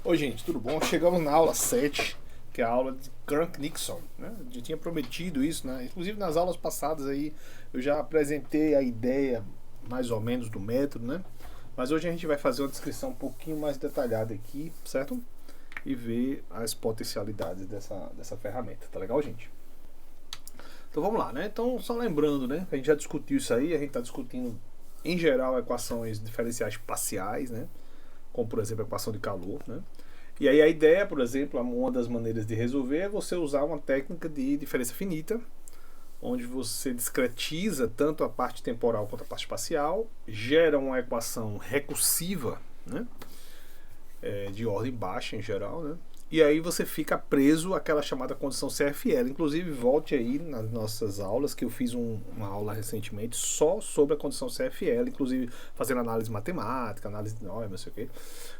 Oi, gente, tudo bom? Chegamos na aula 7, que é a aula de Crank-Nixon, né? Eu tinha prometido isso, né? Inclusive nas aulas passadas aí eu já apresentei a ideia mais ou menos do método, né? Mas hoje a gente vai fazer uma descrição um pouquinho mais detalhada aqui, certo? E ver as potencialidades dessa ferramenta, tá legal, gente? Então vamos lá, né? Então, só lembrando, né? A gente já discutiu isso aí, a gente está discutindo em geral equações diferenciais parciais, né? Como por exemplo a equação de calor, né? E aí a ideia, por exemplo, uma das maneiras de resolver é você usar uma técnica de diferença finita, onde você discretiza tanto a parte temporal quanto a parte espacial, gera uma equação recursiva, né? De ordem baixa em geral, né? E aí você fica preso àquela chamada condição CFL. Inclusive, volte aí nas nossas aulas, que eu fiz uma aula recentemente só sobre a condição CFL, inclusive fazendo análise matemática, análise de norma, não sei o quê.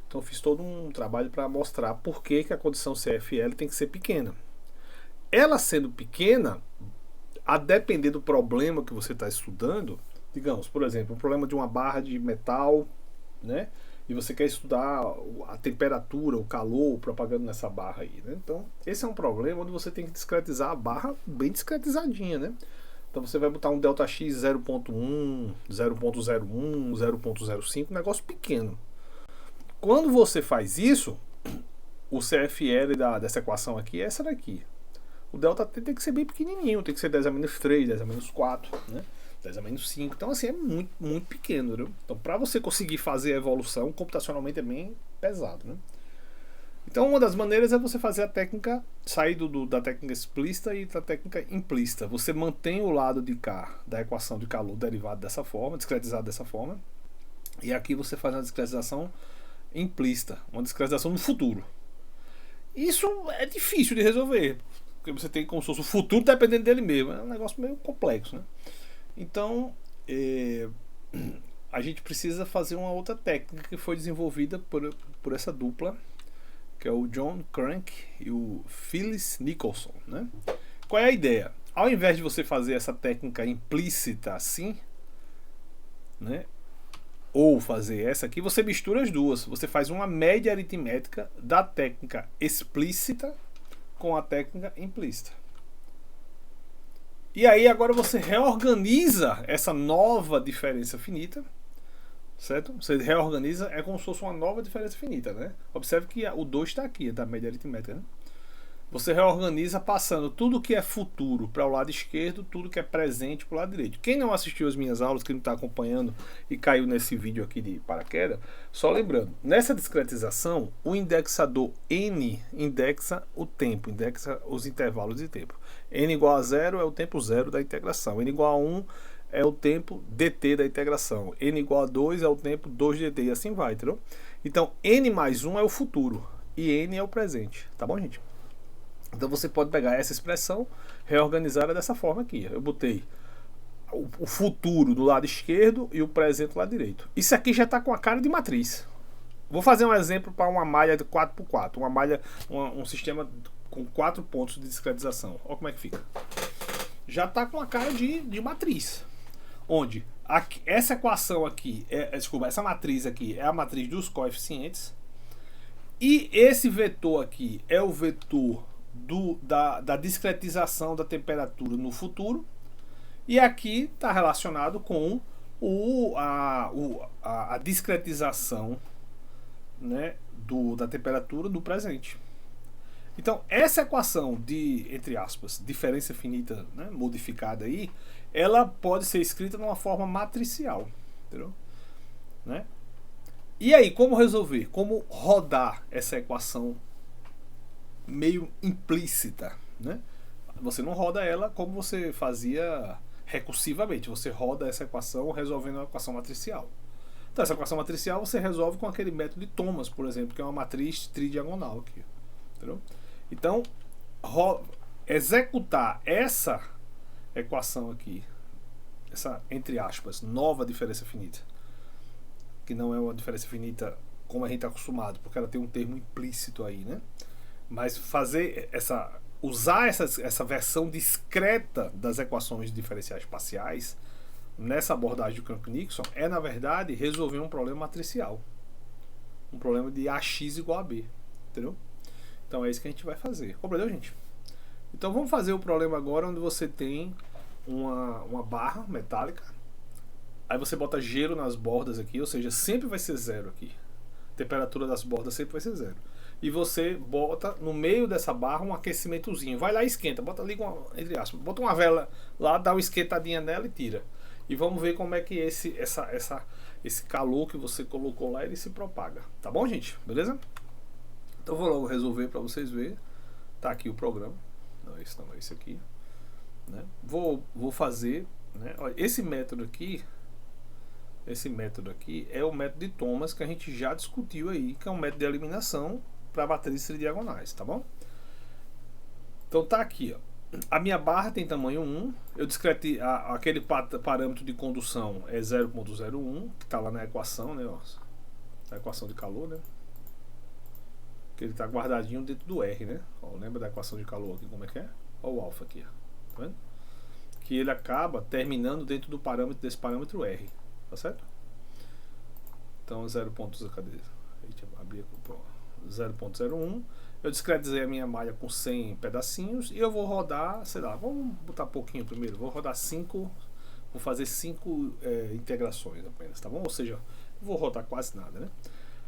Então eu fiz todo um trabalho para mostrar por que a condição CFL tem que ser pequena. Ela sendo pequena, a depender do problema que você está estudando, digamos, por exemplo, um problema de uma barra de metal, né? E você quer estudar a temperatura, o calor propagando nessa barra aí, né? Então, esse é um problema onde você tem que discretizar a barra bem discretizadinha, né? Então você vai botar um ΔX 0.1, 0.01, 0.05, um negócio pequeno. Quando você faz isso, o CFL dessa equação aqui é essa daqui. O ΔT tem que ser bem pequenininho, tem que ser 10 a menos 3, 10 a menos 4, né? 10 a menos 5. Então, assim, é muito, muito pequeno, né? Então, para você conseguir fazer a evolução, computacionalmente é bem pesado, né? Então, uma das maneiras é você fazer a técnica, sair da técnica explícita e da técnica implícita. Você mantém o lado de cá da equação de calor derivado dessa forma, discretizado dessa forma, e aqui você faz uma discretização implícita, uma discretização no futuro. Isso é difícil de resolver, porque você tem como se fosse o futuro dependendo dele mesmo. É um negócio meio complexo, né? Então, a gente precisa fazer uma outra técnica que foi desenvolvida por essa dupla, que é o John Crank e o Phyllis Nicholson, né? Qual é a ideia? Ao invés de você fazer essa técnica implícita assim, né? Ou fazer essa aqui, você mistura as duas. Você faz uma média aritmética da técnica explícita com a técnica implícita. E aí agora você reorganiza essa nova diferença finita, certo? Você reorganiza, é como se fosse uma nova diferença finita, né? Observe que o 2 está aqui, da média aritmética, né? Você reorganiza passando tudo que é futuro para o lado esquerdo, tudo que é presente para o lado direito. Quem não assistiu as minhas aulas, que não está acompanhando e caiu nesse vídeo aqui de paraquedas, só lembrando, nessa discretização, o indexador n indexa o tempo, indexa os intervalos de tempo. N igual a 0 é o tempo zero da integração, n igual a 1 é o tempo dt da integração, n igual a 2 é o tempo 2dt e assim vai, entendeu? Então, n mais 1 é o futuro e n é o presente, tá bom, gente? Então você pode pegar essa expressão, reorganizar ela dessa forma aqui. Eu botei o futuro do lado esquerdo e o presente do lado direito. Isso aqui já está com a cara de matriz. Vou fazer um exemplo para uma malha de 4x4, uma malha, um sistema com 4 pontos de discretização. Olha como é que fica. Já está com a cara de matriz. Onde essa equação aqui, desculpa, essa matriz aqui é a matriz dos coeficientes. E esse vetor aqui é o vetor da discretização da temperatura no futuro, e aqui está relacionado com a discretização, né, da temperatura do presente. Então essa equação de, entre aspas, diferença finita, né, modificada aí, ela pode ser escrita de uma forma matricial, entendeu? Né? E aí, como resolver? Como rodar essa equação meio implícita, né? Você não roda ela como você fazia recursivamente. Você roda essa equação resolvendo uma equação matricial. Então, essa equação matricial você resolve com aquele método de Thomas, por exemplo, que é uma matriz tridiagonal aqui. Entendeu? Então, executar essa equação aqui, essa, entre aspas, nova diferença finita, que não é uma diferença finita como a gente está acostumado, porque ela tem um termo implícito aí, né? Mas usar essa versão discreta das equações diferenciais parciais nessa abordagem do Crank-Nixon na verdade, resolver um problema matricial. Um problema de AX igual a B. entendeu? Então é isso que a gente vai fazer. Compreendeu, gente? Então vamos fazer o problema agora onde você tem uma barra metálica. Aí você bota gelo nas bordas aqui, ou seja, sempre vai ser zero aqui. A temperatura das bordas sempre vai ser zero. E você bota no meio dessa barra um aquecimentozinho. Vai lá e esquenta. Bota ali, entre aspas, bota uma vela lá, dá uma esquentadinha nela e tira. E vamos ver como é que esse calor que você colocou lá, ele se propaga. Tá bom, gente? Beleza? Então vou logo resolver para vocês verem. Tá aqui o programa. Não, esse não é esse aqui. Né? Vou fazer, né? Olha, esse método aqui é o método de Thomas que a gente já discutiu aí, que é um método de eliminação para matrizes tridiagonais, tá bom? Então tá aqui, ó. A minha barra tem tamanho 1, eu discreti aquele parâmetro de condução é 0.01, que está lá na equação, né? Ó, na equação de calor, né? Que ele está guardadinho dentro do R, né? Ó, lembra da equação de calor aqui, como é que é? Olha o alfa aqui, ó. Tá vendo? Que ele acaba terminando dentro do parâmetro desse parâmetro R, tá certo? Então 0.01, eu discretizei a minha malha com 100 pedacinhos e eu vou rodar, sei lá, vamos botar pouquinho primeiro, vou rodar 5, vou fazer 5 integrações apenas, tá bom? Ou seja, vou rodar quase nada, né?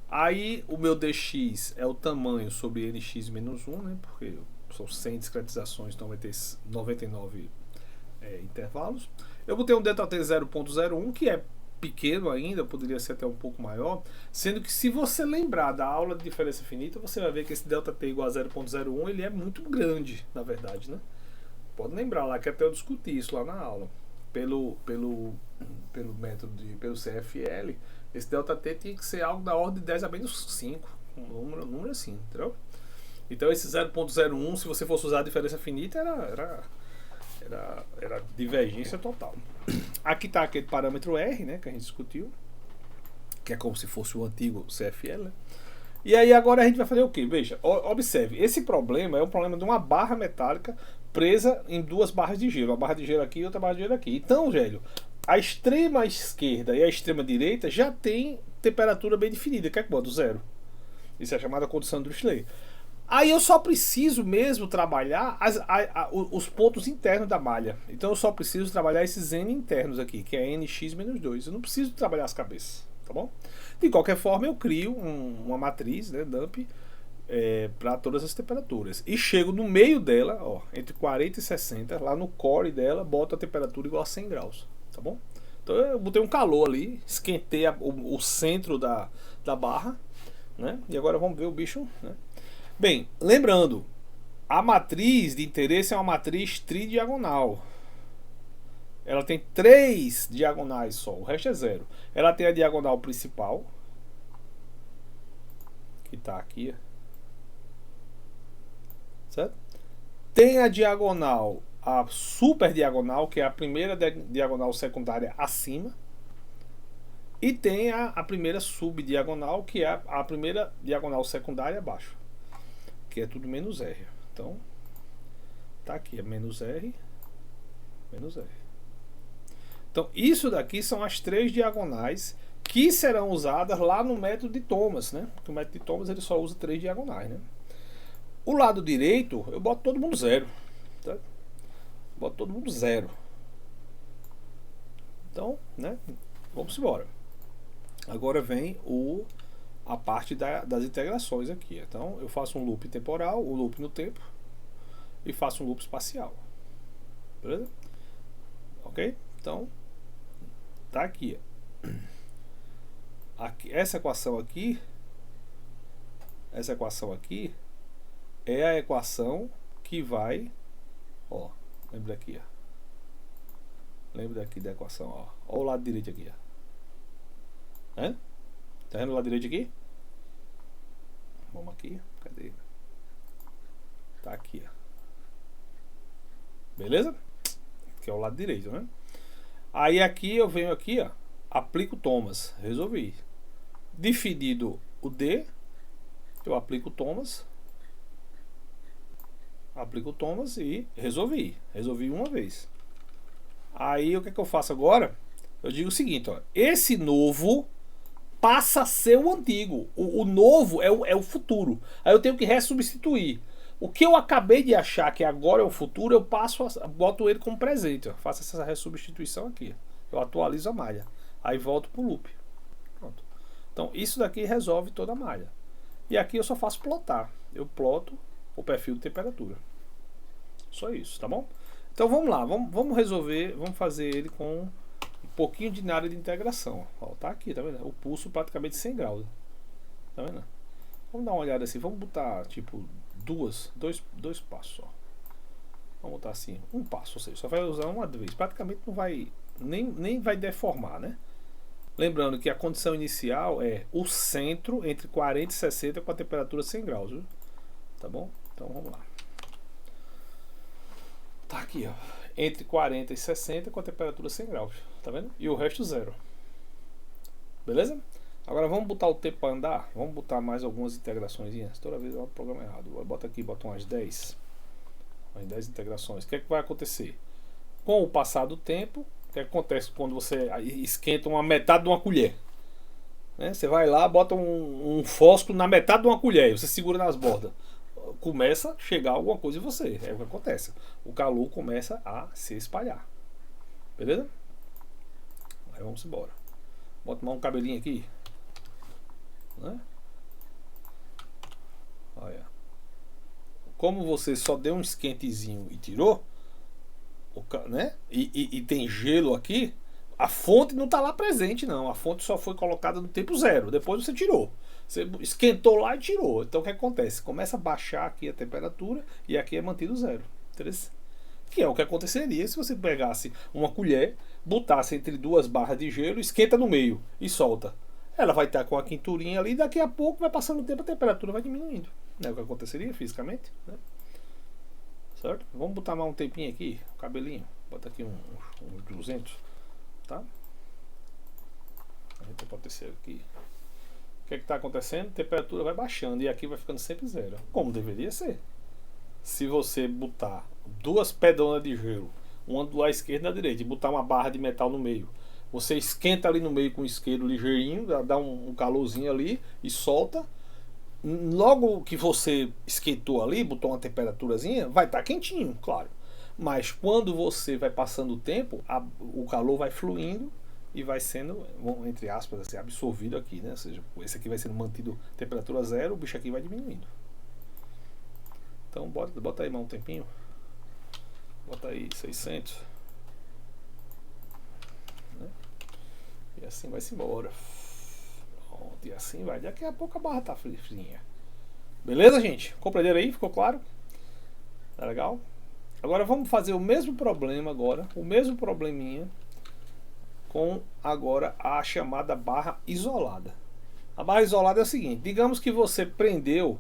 Aí o meu dx é o tamanho sobre nx menos 1, né? Porque são 100 discretizações, então vai ter 99 intervalos. Eu botei um ΔT 0.01, que é pequeno ainda, poderia ser até um pouco maior, sendo que se você lembrar da aula de diferença finita, você vai ver que esse ΔT igual a 0.01, ele é muito grande, na verdade, né? Pode lembrar lá que até eu discuti isso lá na aula. Pelo método pelo CFL, esse ΔT tinha que ser algo da ordem de 10 a menos 5, um número assim, entendeu? Então esse 0.01, se você fosse usar a diferença finita, era divergência total. Aqui está aquele parâmetro R, né, que a gente discutiu, que é como se fosse o antigo CFL, né? E aí agora a gente vai fazer o que? Veja, observe, esse problema é um problema de uma barra metálica presa em duas barras de gelo, uma barra de gelo aqui e outra barra de gelo aqui. Então, velho, a extrema esquerda e a extrema direita já tem temperatura bem definida, que é quanto? Zero. Isso é a chamada condição de Dirichlet. Aí eu só preciso mesmo trabalhar os pontos internos da malha. Então eu só preciso trabalhar esses N internos aqui, que é NX menos 2. Eu não preciso trabalhar as cabeças, tá bom? De qualquer forma eu crio uma matriz, né, dump, para todas as temperaturas. E chego no meio dela, ó, entre 40 e 60, lá no core dela, boto a temperatura igual a 100 graus, tá bom? Então eu botei um calor ali, esquentei o centro da barra, né? E agora vamos ver o bicho, né? Bem, lembrando, a matriz de interesse é uma matriz tridiagonal. Ela tem 3 diagonais só, o resto é zero. Ela tem a diagonal principal, que está aqui, certo? Tem a diagonal, a super diagonal, que é a primeira diagonal secundária acima. E tem a primeira subdiagonal, que é a primeira diagonal secundária abaixo, que é tudo menos R. Então, tá aqui, é menos R, menos R. Então, isso daqui são as 3 diagonais que serão usadas lá no método de Thomas, né? Porque o método de Thomas ele só usa 3 diagonais, né? O lado direito, eu boto todo mundo zero, tá? Boto todo mundo zero. Então, né? Vamos embora. Agora vem a parte das integrações aqui. Então eu faço um loop temporal, um loop no tempo e faço um loop espacial. Beleza? Ok? Então tá aqui. Essa equação aqui é a equação que vai, ó, lembra aqui, ó. Lembra daqui da equação, ó. Ó o lado direito aqui, ó. Tá vendo o lado direito aqui? Vamos aqui, cadê? Tá aqui, ó. Beleza? Que é o lado direito, né? Aí aqui eu venho aqui, ó, aplico Thomas, resolvi. Definido o D, eu aplico Thomas e resolvi uma vez. Aí o que é que eu faço agora? Eu digo o seguinte, ó, esse novo passa a ser o antigo. O novo é o futuro. Aí eu tenho que ressubstituir. O que eu acabei de achar que agora é o futuro, eu boto ele como presente. Ó. Faço essa ressubstituição aqui. Eu atualizo a malha. Aí volto pro loop. Pronto. Então isso daqui resolve toda a malha. E aqui eu só faço plotar. Eu ploto o perfil de temperatura. Só isso, tá bom? Então vamos lá, vamos resolver, vamos fazer ele com um pouquinho de área de integração. Ó, tá aqui, tá vendo? O pulso praticamente 100 graus. Tá vendo? Vamos dar uma olhada assim, vamos botar tipo dois passos só. Vamos botar assim, um passo, ou seja, só vai usar uma vez. Praticamente não vai, nem vai deformar, né? Lembrando que a condição inicial é o centro entre 40 e 60 com a temperatura 100 graus, viu? Tá bom? Então vamos lá. Tá aqui, ó. Entre 40 e 60 com a temperatura 100 graus. Tá vendo? E o resto zero. Beleza? Agora vamos botar o tempo para andar. Vamos botar mais algumas integrações. Toda vez eu programa errado. Bota aqui, bota umas 10. Umas 10 integrações. O que é que vai acontecer? Com o passar do tempo, o que acontece quando você esquenta uma metade de uma colher? Né? Você vai lá, bota um fósforo na metade de uma colher. Você segura nas bordas. Começa a chegar alguma coisa em você. É o que acontece. O calor começa a se espalhar. Beleza? Aí vamos embora. Bota mais um cabelinho aqui. Né? Olha. Como você só deu um esquentezinho e tirou, né? E tem gelo aqui, a fonte não está lá presente, não. A fonte só foi colocada no tempo zero. Depois você tirou. Você esquentou lá e tirou. Então o que acontece? Começa a baixar aqui a temperatura e aqui é mantido zero. Interessante? Que é o que aconteceria se você pegasse uma colher, botasse entre duas barras de gelo, esquenta no meio e solta. Ela vai estar com a quinturinha ali e daqui a pouco vai passando o tempo, a temperatura vai diminuindo. Não é o que aconteceria fisicamente, né? Certo? Vamos botar mais um tempinho aqui, o cabelinho. Bota aqui uns 200, tá? A gente pode descer aqui. O que está acontecendo? A temperatura vai baixando e aqui vai ficando sempre zero. Como deveria ser. Se você botar duas pedonas de gelo, uma do lado esquerdo e da direita, e botar uma barra de metal no meio, você esquenta ali no meio com o isqueiro ligeirinho, dá um calorzinho ali e solta. Logo que você esquentou ali, botou uma temperaturazinha, vai estar quentinho, claro. Mas quando você vai passando o tempo, o calor vai fluindo e vai sendo, entre aspas, assim, absorvido aqui, né? Ou seja, esse aqui vai sendo mantido temperatura zero, o bicho aqui vai diminuindo. Então bota aí mais um tempinho. Bota aí 600. Né? E assim vai-se embora. Pronto, e assim vai. Daqui a pouco a barra tá fria. Beleza, gente? Compreenderam aí? Ficou claro? Tá legal? Agora vamos fazer o mesmo problema agora. O mesmo probleminha com agora a chamada barra isolada. A barra isolada é o seguinte: digamos que você prendeu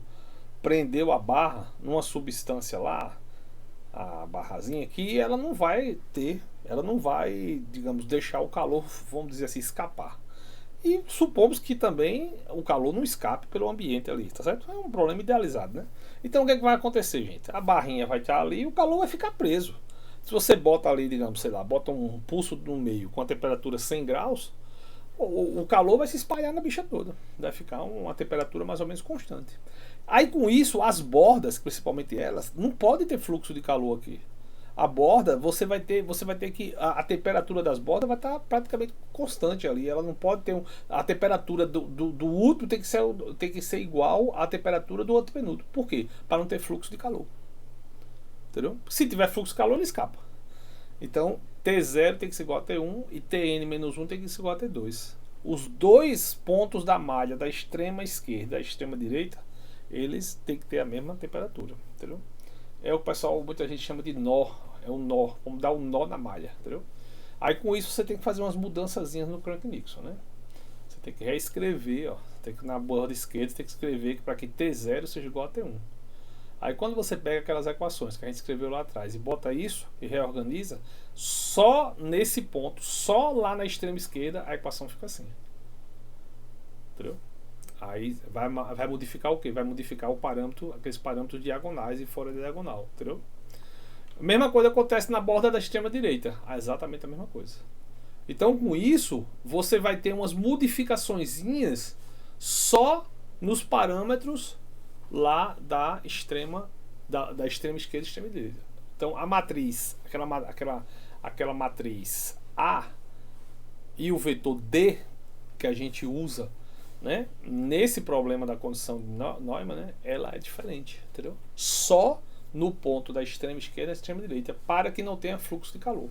a barra numa substância lá, a barrazinha aqui, ela não vai, digamos, deixar o calor, vamos dizer assim, escapar. E supomos que também o calor não escape pelo ambiente ali, tá certo? É um problema idealizado, né? Então o que é que vai acontecer, gente? A barrinha vai estar ali e o calor vai ficar preso. Se você bota ali, digamos, sei lá, bota um pulso no meio com a temperatura 100 graus, o calor vai se espalhar na bicha toda. Vai ficar uma temperatura mais ou menos constante. Aí com isso, as bordas, principalmente elas, não pode ter fluxo de calor aqui. A borda, você vai ter que a temperatura das bordas vai estar praticamente constante ali. Ela não pode ter a temperatura do último tem que ser igual à temperatura do outro penúltimo. Por quê? Para não ter fluxo de calor. Entendeu? Se tiver fluxo de calor, ele escapa. Então, T0 tem que ser igual a T1 e Tn-1 tem que ser igual a T2. Os dois pontos da malha, da extrema esquerda e da extrema direita, eles têm que ter a mesma temperatura. Entendeu? É o pessoal, muita gente chama de nó. É um nó. Vamos dar um nó na malha. Entendeu? Aí com isso você tem que fazer umas mudançazinhas no Crank-Nixon, né? Você tem que reescrever, ó. Tem que na borda esquerda você tem que escrever para que T0 seja igual a T1. Aí quando você pega aquelas equações que a gente escreveu lá atrás e bota isso e reorganiza, só nesse ponto, só lá na extrema esquerda, a equação fica assim. Entendeu? Aí vai modificar o que? Vai modificar o parâmetro, aqueles parâmetros diagonais e fora da diagonal. Entendeu? A mesma coisa acontece na borda da extrema direita. Exatamente a mesma coisa. Então, com isso, você vai ter umas modificaçõezinhas só nos parâmetros lá da extrema esquerda e extrema direita. Então, a matriz, aquela matriz A e o vetor D que a gente usa, né, nesse problema da condição de Neumann, né, ela é diferente, entendeu? Só no ponto da extrema esquerda e extrema direita, para que não tenha fluxo de calor.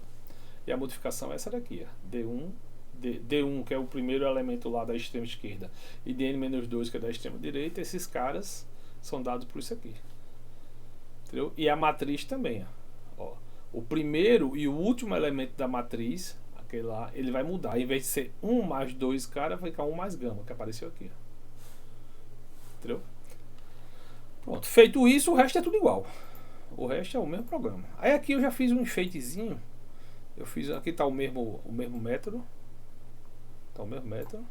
E a modificação é essa daqui, ó. D1, que é o primeiro elemento lá da extrema esquerda, e Dn-2, que é da extrema direita, esses caras são dados por isso aqui. Entendeu? E a matriz também, ó. O primeiro e o último elemento da matriz, aquele lá, ele vai mudar. Em vez de ser 1 mais 2 cara, vai ficar 1 mais gama, que apareceu aqui. Entendeu? Pronto. Feito isso, o resto é tudo igual. O resto é o mesmo programa. Aí aqui eu já fiz um enfeitezinho. Eu fiz, aqui está o mesmo método. Tá o mesmo método.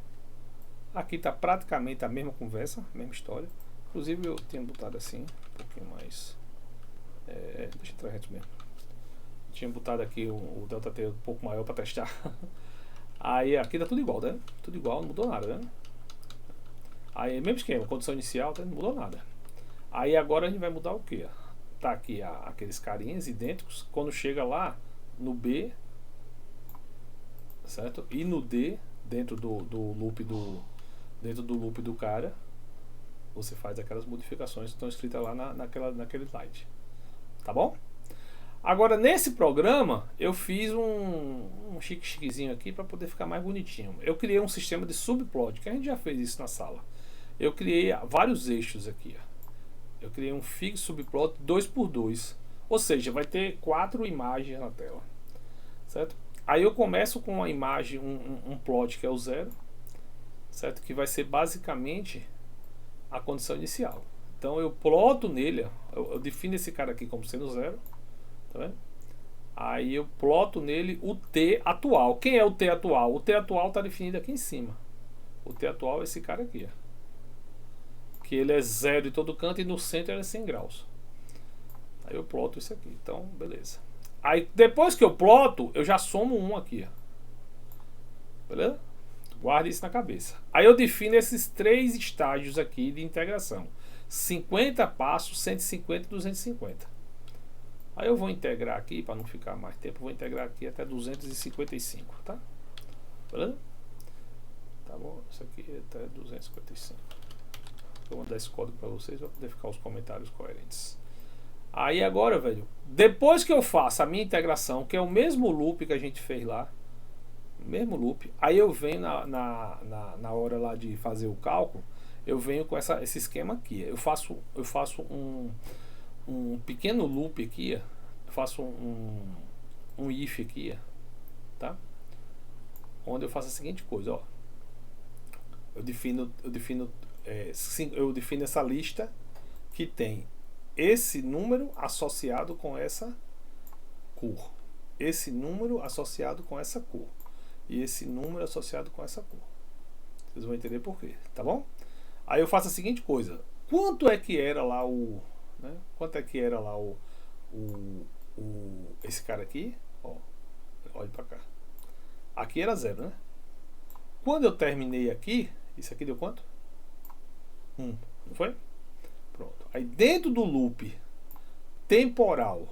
Aqui está praticamente a mesma conversa, a mesma história. Inclusive eu tinha botado assim, um pouquinho mais. Deixa eu 300 mesmo. Tinha botado aqui o delta T um pouco maior para testar. Aí aqui tá tudo igual, né? Tudo igual, não mudou nada, né? Aí mesmo esquema, condição inicial, não mudou nada. Aí agora a gente vai mudar o que? Tá aqui aqueles carinhas idênticos. Quando chega lá no B, certo? E no D, dentro do loop do cara, você faz aquelas modificações que estão escritas lá naquele slide. Tá bom? Agora nesse programa eu fiz um chiquezinho aqui para poder ficar mais bonitinho. Eu criei um sistema de subplot, que a gente já fez isso na sala. Eu criei vários eixos aqui, ó. Eu criei um fig subplot 2x2, ou seja, vai ter 4 imagens na tela, certo? Aí eu começo com uma imagem, um plot que é o 0, certo? Que vai ser basicamente a condição inicial. Então eu ploto nele, eu defino esse cara aqui como sendo 0, tá vendo? Aí eu ploto nele o T atual. Quem é o T atual? O T atual está definido aqui em cima. O T atual é esse cara aqui, ó. Que ele é 0 em todo canto e no centro ele é 100 graus. Aí eu ploto isso aqui. Então, beleza. Aí depois que eu ploto, eu já somo 1 aqui, ó. Beleza? Guarde isso na cabeça. Aí eu defino esses 3 estágios aqui de integração. 50 passos, 150 e 250. Aí eu vou integrar aqui, para não ficar mais tempo, vou integrar aqui até 255, tá? Beleza? Tá bom? Isso aqui é até 255. Eu vou mandar esse código para vocês, para poder ficar os comentários coerentes. Aí agora, velho, depois que eu faço a minha integração, que é o mesmo loop que a gente fez lá, mesmo loop, aí eu venho na hora lá de fazer o cálculo, eu venho com esse esquema aqui. Eu faço um pequeno loop aqui, eu faço um if aqui, tá? Onde eu faço a seguinte coisa, ó. Eu defino essa lista que tem esse número associado com essa cor, esse número associado com essa cor e esse número associado com essa cor. Vocês vão entender por quê, tá bom? Aí eu faço a seguinte coisa: quanto é que era lá quanto é que era lá esse cara aqui, ó, olha para cá. Aqui era 0, né? Quando eu terminei aqui, isso aqui deu quanto? 1, não foi? Pronto. Aí dentro do loop temporal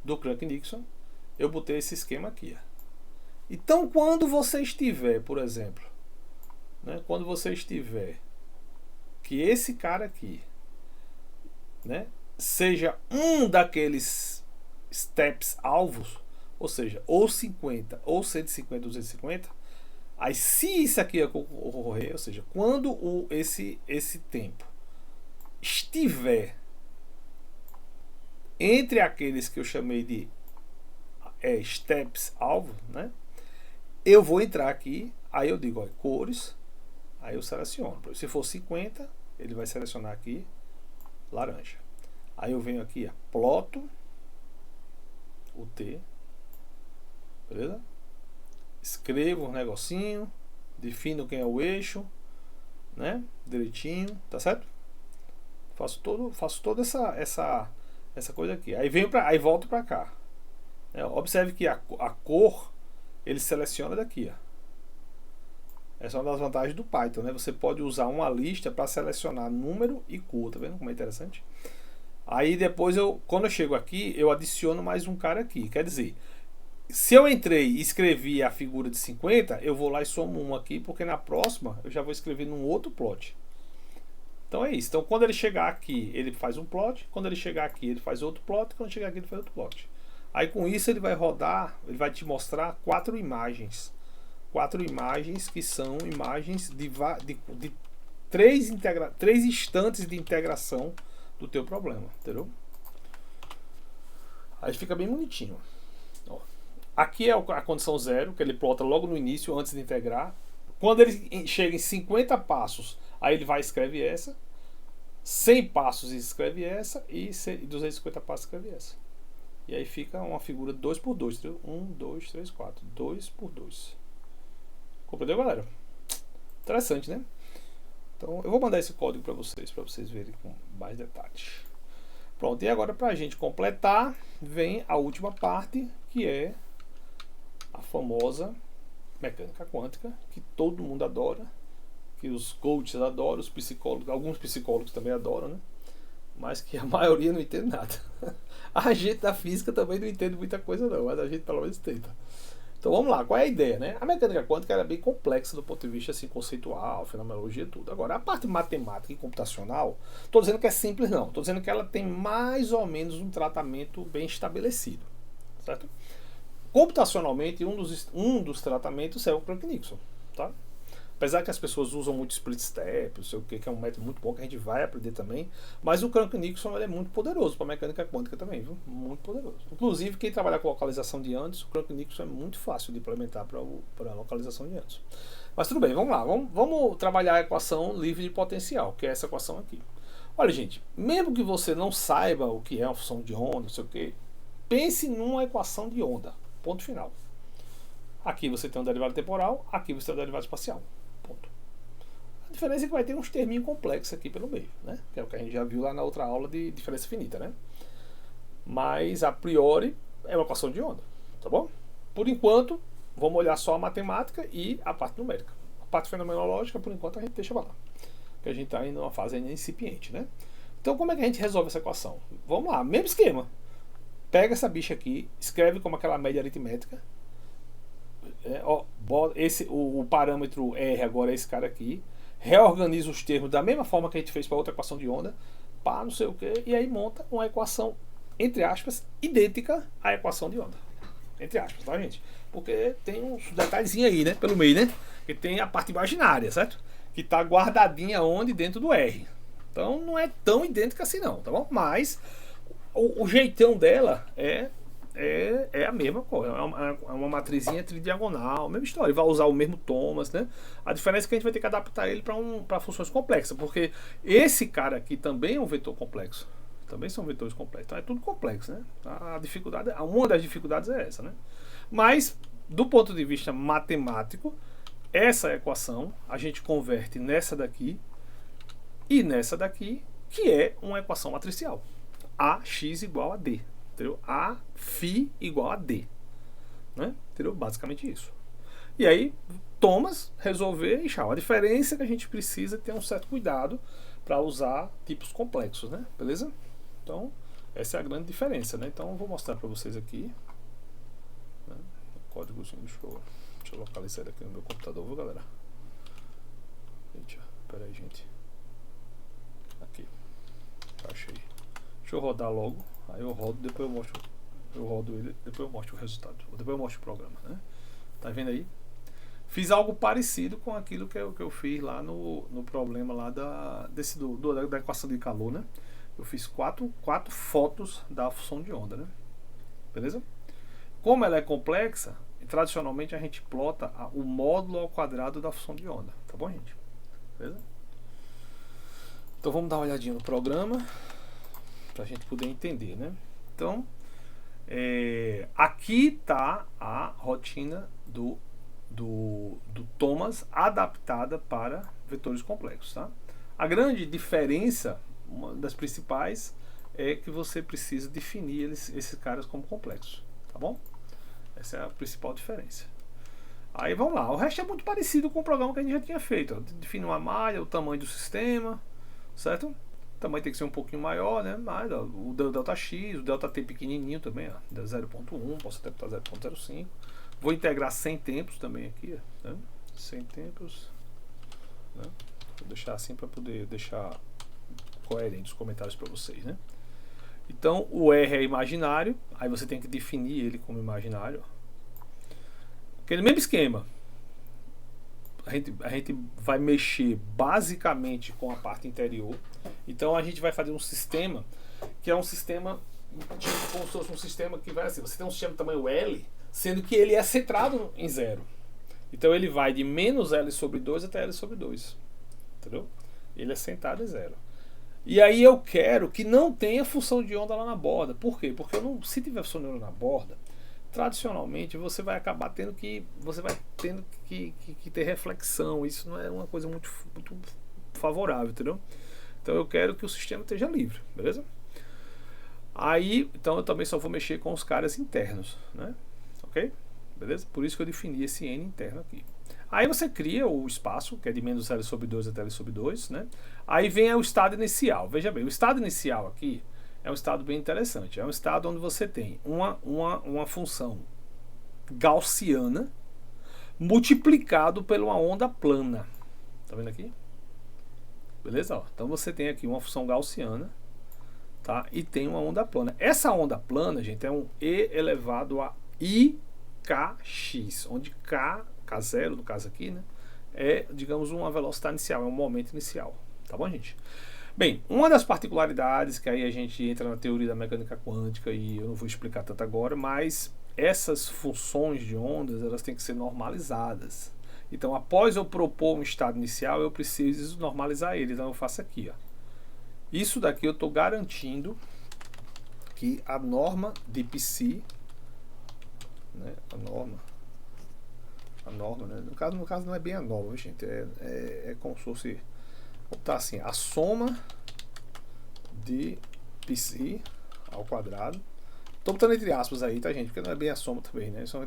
do Crank-Nixon, eu botei esse esquema aqui. Então quando você estiver, por exemplo, né, quando você estiver que esse cara aqui, né, seja um daqueles steps alvos, ou seja, ou 50, ou 150, 250, aí se isso aqui ocorrer, ou seja, quando esse tempo estiver entre aqueles que eu chamei de steps alvo, né, eu vou entrar aqui, aí eu digo, ó, cores, aí eu seleciono. Se for 50, ele vai selecionar aqui laranja. Aí eu venho aqui, ploto o T, beleza? Escrevo um negocinho, defino quem é o eixo, né? Direitinho, tá certo? Faço toda essa coisa aqui. Aí volto para cá. Observe que a cor, ele seleciona daqui, ó. Essa é uma das vantagens do Python, né? Você pode usar uma lista para selecionar número e cor, tá vendo como é interessante? Aí depois, quando eu chego aqui, eu adiciono mais um cara aqui. Quer dizer, se eu entrei e escrevi a figura de 50, eu vou lá e somo um aqui, porque na próxima eu já vou escrever num outro plot. Então é isso. Então quando ele chegar aqui, ele faz um plot. Quando ele chegar aqui, ele faz outro plot. Quando chegar aqui, ele faz outro plot. Aí com isso ele vai rodar, ele vai te mostrar 4 imagens. 4 imagens que são imagens de 3 instantes de integração do teu problema, entendeu? Aí fica bem bonitinho. Ó. Aqui é a condição 0, que ele plota logo no início, antes de integrar. Quando ele chega em 50 passos, aí ele vai e escreve essa. 100 passos e escreve essa. E 250 passos escreve essa. E aí fica uma figura 2x2, entendeu? 1, 2, 3, 4. 2x2. Compreendeu, galera? Interessante, né? Então eu vou mandar esse código para vocês verem com mais detalhes. Pronto, e agora para a gente completar, vem a última parte, que é a famosa mecânica quântica, que todo mundo adora, que os coaches adoram, os psicólogos, alguns psicólogos também adoram, né? Mas que a maioria não entende nada. A gente da física também não entende muita coisa não, mas a gente pelo menos tenta. Então vamos lá, qual é a ideia, né? A mecânica quântica é bem complexa do ponto de vista assim, conceitual, fenomenologia e tudo. Agora, a parte matemática e computacional, estou dizendo que é simples não, estou dizendo que ela tem mais ou menos um tratamento bem estabelecido, certo? Computacionalmente, um dos tratamentos é o Crank-Nixon, tá? Apesar que as pessoas usam muito split step, não sei o que é um método muito bom que a gente vai aprender também, mas o Crank-Nixon é muito poderoso para a mecânica quântica também, viu? Muito poderoso. Inclusive, quem trabalha com localização de ânions, o Crank-Nixon é muito fácil de implementar para a localização de ânions. Mas tudo bem, vamos lá, vamos trabalhar a equação livre de potencial, que é essa equação aqui. Olha, gente, mesmo que você não saiba o que é uma função de onda, não sei o que, pense numa equação de onda, ponto final. Aqui você tem um derivado temporal, aqui você tem um derivado espacial. Ponto. A diferença é que vai ter uns terminhos complexos aqui pelo meio, né? Que é o que a gente já viu lá na outra aula de diferença finita, né? Mas a priori é uma equação de onda, tá bom? Por enquanto, vamos olhar só a matemática e a parte numérica. A parte fenomenológica, por enquanto, a gente deixa pra lá, que a gente está em uma fase ainda incipiente, né? Então, como é que a gente resolve essa equação? Vamos lá, mesmo esquema. Pega essa bicha aqui, escreve como aquela média aritmética. O parâmetro R agora é esse cara aqui. Reorganiza os termos da mesma forma que a gente fez para outra equação de onda, pá, não sei o que, e aí monta uma equação, entre aspas, idêntica à equação de onda. Entre aspas, tá, gente? Porque tem uns detalhezinhos aí, né? Pelo meio, né? Que tem a parte imaginária, certo? Que tá guardadinha onde? Dentro do R. Então não é tão idêntica assim não, tá bom? Mas o jeitão dela é a mesma coisa, é uma matrizinha tridiagonal, mesma história, vai usar o mesmo Thomas, né? A diferença é que a gente vai ter que adaptar ele para funções complexas, porque esse cara aqui também é um vetor complexo, também são vetores complexos, então é tudo complexo, né? A dificuldade, uma das dificuldades é essa, né? Mas do ponto de vista matemático, essa equação a gente converte nessa daqui e nessa daqui, que é uma equação matricial, AX igual a D. Entendeu? A φ igual a D, né? Entendeu? Basicamente isso. E aí, Thomas resolver e tchau. A diferença é que a gente precisa ter um certo cuidado para usar tipos complexos, né? Beleza? Então, essa é a grande diferença, né? Então, eu vou mostrar para vocês aqui, né? O códigozinho, deixa eu localizar ele aqui no meu computador, viu, galera? Eita, pera aí, gente. Aqui. Achei. Deixa eu rodar logo. Aí eu rodo, depois eu mostro. Eu rodo ele, depois eu mostro o resultado. Depois eu mostro o programa, né? Tá vendo aí? Fiz algo parecido com aquilo que eu fiz lá no problema lá da equação de calor, né? Eu fiz quatro fotos da função de onda, né? Beleza? Como ela é complexa, tradicionalmente a gente plota o módulo ao quadrado da função de onda. Tá bom, gente? Beleza? Então vamos dar uma olhadinha no programa para a gente poder entender, né? Então, aqui está a rotina do Thomas adaptada para vetores complexos, tá? A grande diferença, uma das principais, é que você precisa definir esses caras como complexos, tá bom? Essa é a principal diferença. Aí vamos lá, o resto é muito parecido com o programa que a gente já tinha feito. Ó. Define uma malha, o tamanho do sistema, certo? O tamanho tem que ser um pouquinho maior, né? Mas ó, o delta X, o delta T pequenininho também, ó, 0.1, posso até botar 0.05. Vou integrar 100 tempos também aqui, ó, né? 100 tempos, né? Vou deixar assim para poder deixar coerente os comentários para vocês, né? Então o R é imaginário, aí você tem que definir ele como imaginário. Aquele mesmo esquema. A gente vai mexer basicamente com a parte interior. Então a gente vai fazer um sistema que é um sistema tipo, como se fosse um sistema que vai assim. Você tem um sistema de tamanho L, sendo que ele é centrado em zero. Então ele vai de menos L sobre 2 até L sobre 2. Entendeu? Ele é centrado em zero. E aí eu quero que não tenha função de onda lá na borda. Por quê? Porque eu não, se tiver função de onda na borda, tradicionalmente você vai acabar tendo que ter reflexão. Isso não é uma coisa muito favorável, entendeu? Então eu quero que o sistema esteja livre, beleza? Aí, então eu também só vou mexer com os caras internos, né? Ok? Beleza? Por isso que eu defini esse N interno aqui. Aí você cria o espaço, que é de menos L sobre 2 até L sobre 2, né? Aí vem o estado inicial. Veja bem, o estado inicial aqui é um estado bem interessante. É um estado onde você tem uma função gaussiana multiplicado por uma onda plana. Tá vendo aqui? Beleza? Ó, então você tem aqui uma função gaussiana, tá? E tem uma onda plana. Essa onda plana, gente, é um E elevado a IKX, onde K0, no caso aqui, né? É, digamos, uma velocidade inicial, é um momento inicial. Tá bom, gente? Bem, uma das particularidades que aí a gente entra na teoria da mecânica quântica e eu não vou explicar tanto agora, mas essas funções de ondas, elas têm que ser normalizadas. Então, após eu propor um estado inicial, eu preciso normalizar ele. Então, eu faço aqui, ó. Isso daqui eu estou garantindo que a norma de psi, né, a norma, né, no caso não é bem a norma, gente, é como se fosse, vou botar assim, a soma de psi ao quadrado. Estou botando entre aspas aí, tá, gente? Porque não é bem a soma também, né? Isso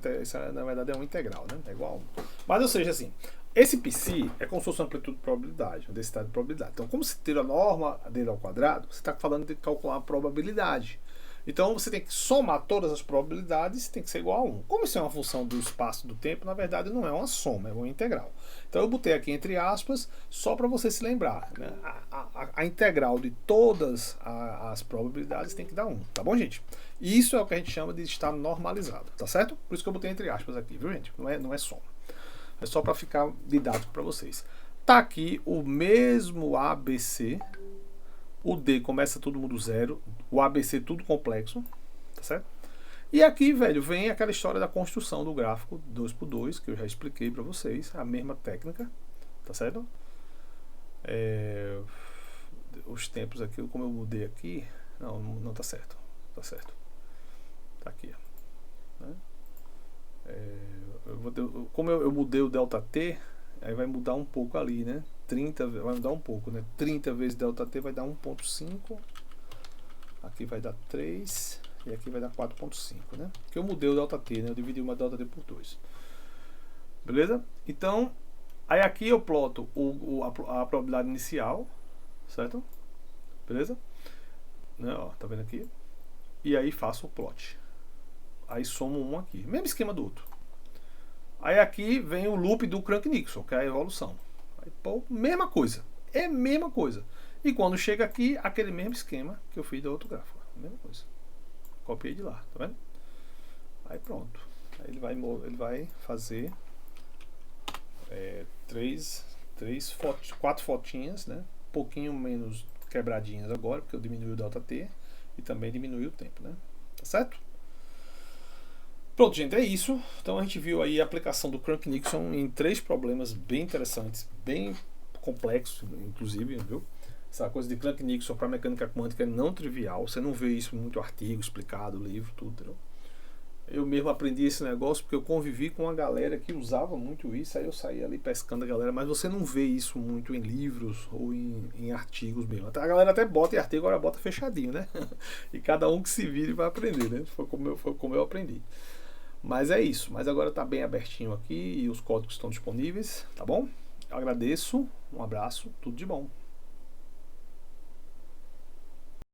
na verdade é uma integral, né? É igual a 1. Mas, ou seja, assim, esse psi é como se fosse uma amplitude de probabilidade, uma densidade de probabilidade. Então, como se tira a norma dele ao quadrado, você está falando de calcular a probabilidade. Então, você tem que somar todas as probabilidades, tem que ser igual a 1. Como isso é uma função do espaço do tempo, na verdade não é uma soma, é uma integral. Então, eu botei aqui entre aspas, só para você se lembrar. Né? A integral de todas as probabilidades tem que dar 1, tá bom, gente? Isso é o que a gente chama de estar normalizado, tá certo? Por isso que eu botei entre aspas aqui, viu, gente? Não é soma. É só para ficar didático para vocês. Tá aqui o mesmo ABC. O D começa todo mundo zero. O ABC tudo complexo. Tá certo? E aqui, velho, vem aquela história da construção do gráfico 2x2, que eu já expliquei para vocês. A mesma técnica. Tá certo? Os tempos aqui, como eu mudei aqui. Não tá certo. Tá certo. Tá aqui. Né? Como eu mudei o ΔT, aí vai mudar um pouco ali, né? 30, vai mudar um pouco, né? 30 vezes ΔT vai dar 1.5. Aqui vai dar 3 e aqui vai dar 4.5, né? Porque eu mudei o ΔT, né? Eu dividi uma ΔT por 2. Beleza? Então, aí aqui eu ploto a probabilidade inicial, certo? Beleza? Né? Ó, tá vendo aqui? E aí faço o plot. Aí somo um aqui. Mesmo esquema do outro. Aí aqui vem o loop do Crank-Nixon, que é a evolução. Aí, pô, mesma coisa. É mesma coisa. E quando chega aqui, aquele mesmo esquema que eu fiz do outro gráfico. Mesma coisa. Copiei de lá, tá vendo? Aí pronto. Aí ele vai fazer 4 fotinhas, né? Um pouquinho menos quebradinhas agora, porque eu diminui o ΔT e também diminui o tempo, né? Tá certo? Pronto, gente, é isso. Então a gente viu aí a aplicação do Crank-Nixon em 3 problemas bem interessantes, bem complexos, inclusive, viu? Essa coisa de Crank-Nixon para mecânica quântica é não trivial. Você não vê isso em muito artigo explicado, livro, tudo, entendeu? Eu mesmo aprendi esse negócio porque eu convivi com uma galera que usava muito isso, aí eu saí ali pescando a galera, mas você não vê isso muito em livros ou em artigos mesmo. A galera até bota em artigo, agora bota fechadinho, né? E cada um que se vire vai aprender, né? Foi como eu aprendi. Mas é isso. Mas agora está bem abertinho aqui e os códigos estão disponíveis, tá bom? Eu agradeço, um abraço, tudo de bom.